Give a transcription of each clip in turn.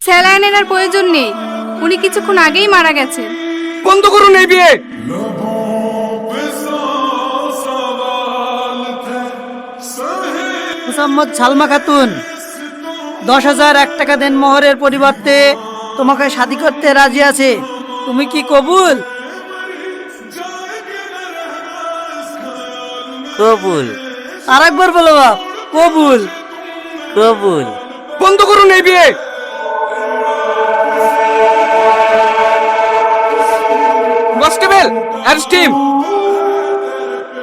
স্যালাইনের আর প্রয়োজন নেই, উনি কিছুক্ষণ আগেই মারা গেছেন। বন্ধ করুন এই বিয়ে। মোসাম্মদ সালমা খাতুন, 10,001 টাকা দেন মোহরের পরিবর্তে তোমাকে শাদী করতে রাজি আছে। তুমি কি কবুল? কবুল। আরেকবার বলো বাপ, কবুল। কবুল। বন্ধ করুন এই বিয়ে। Constable, arrest him.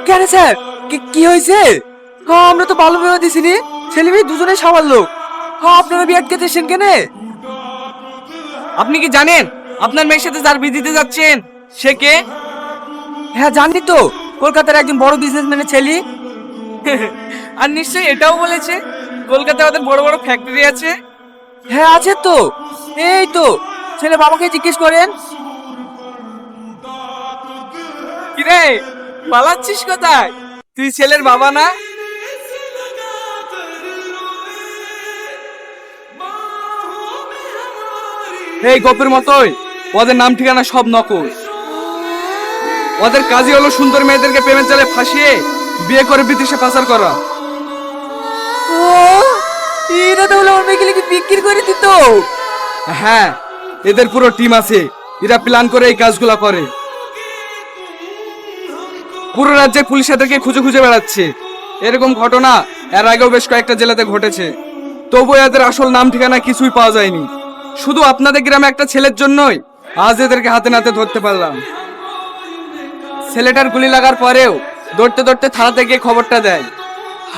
কেন স্যার, কি হয়েছে? হ্যাঁ, আমরা তো ভালো ভেবে দিছিনি, ছেলে মেয়ে দুজনে সামাল লোক। হ্যাঁ, আপনারা বিয়ে আটকেছেন কেন? আপনি কি জানেন আপনার মেয়ের সাথে যার বিয়ে দিতে যাচ্ছেন সে কে? হ্যাঁ জানি তো, কলকাতার একজন বড় বিজনেসম্যানের ছেলে। আর নিশ্চয়ই এটাও বলেছে কলকাতায় ওদের বড় বড় ফ্যাক্টরি আছে। হ্যাঁ আছে তো, এই তো ছেলে বাবাকে জিজ্ঞেস করেন। কিরে, পালাচ্ছিস কোথায়? তুই ছেলের বাবা না? এই গপের মতোই ওদের নাম ঠিকানা সব নকল। ওদের কাজই হলো সুন্দর মেয়েদেরকে প্রেমের জালে ফাঁসিয়ে বিয়ে করে বিদেশে পাচার করা। ও, এরা তাহলে আমার মেয়েকে লিখে বিক্রি করে দিত। হ্যাঁ, এদের পুরো টিম আছে, এরা প্ল্যান করে এই কাজগুলা করে। পুরো রাজ্যে পুলিশ এদেরকে খুঁজে খুঁজে বেড়াচ্ছে। এরকম ঘটনা এর আগেও বেশ কয়েকটা জেলাতে ঘটেছে, তবুও এদের আসল নাম ঠিকানা কিছুই পাওয়া যায়নি। শুধু আপনাদের গ্রামে একটা ছেলের জন্যই আজ এদেরকে হাতে নাতে ধরতে পারলাম। ছেলেটার গুলি লাগার পরেও দৌড়তে দৌড়তে থানাতে গিয়ে খবরটা দেয়।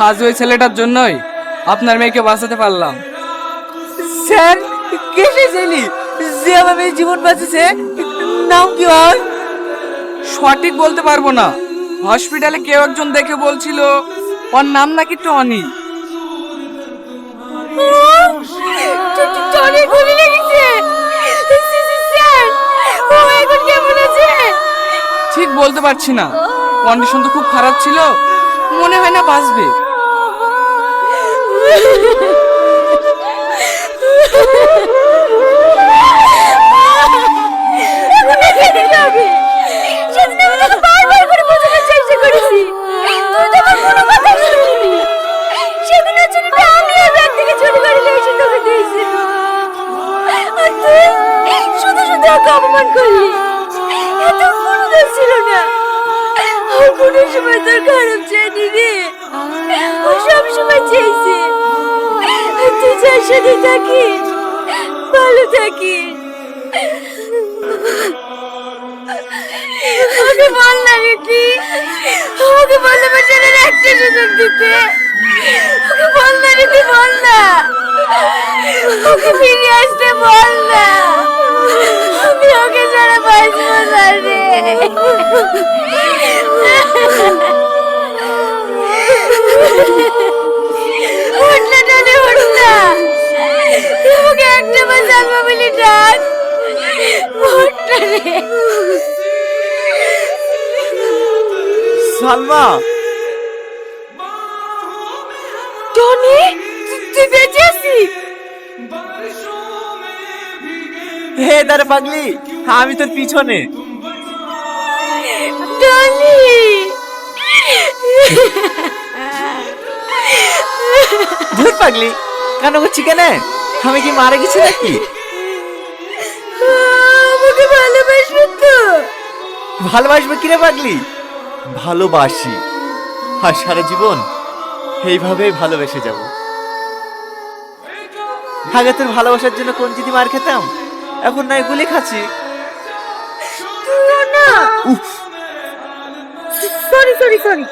আজ ওই ছেলেটার জন্যই আপনার মেয়েকে বাঁচাতে পারলাম। স্যার, কে সে ছেলে যে আমার মেয়ের জীবন বাঁচিয়েছে? নাম কি হয়? সঠিক বলতে পারবো না, হসপিটালে কেউ একজন দেখে বলছিল ওর নাম নাকি টনি। টনি গুলি লেগেছে। স্যার, ও এখন কেমন আছে? ঠিক বলতে পারছি না, কন্ডিশন তো খুব খারাপ ছিল, মনে হয় না বাঁচবে। সেদিন আমি তোকে বারবার করে বোঝানোর চেষ্টা করেছি, তুই তো আমার কোনো কথা শুনবি। সেদিন ওর জন্য আমি এই ব্যাগ থেকে চুরি করে নিয়ে এসে তোকে দিয়েছিল, আর তুই শুধু শুধু ওকে অপমান করলি। এত কোনো দোষ ছিল না, ও কোনো সময় তোর খারাপ চায়নি রে, ও সব সময় চেয়েছে তুই যার সাথে থাকিস ভালো থাকিস। ওকে বল না রিতি, ওকে বল আমার ছেলের একটা সুযোগ দিতে। ওকে বল না রিতি, বল না, ওকে ফিরে আসতে বল না। আমি ওকে ছাড়া বাঁচবো না রে। উঠ না টানে, উঠ না, ওকে একটা বার সালমা বলে ডাক। উঠ না রে। সালমা, টনি, তুই বেঁচে আছিস? হে দাঁড়া পাগলি, আমি তোর পিছনে। টনি, ধুর পাগলি, কেন করছি কেন? আমি কি মারা গেছি নাকি? আমাকে ভালোবাসবে তো? ভালোবাসবে কিরে পাগলি? ভালোবাসি, আর সারা জীবন এইভাবেই ভালোবেসে যাব। আগে তোর ভালোবাসার জন্য কোন চিঠি মার খেতাম, এখন নয় গুলি খাচ্ছি। তুইও না। Sorry sorry sorry.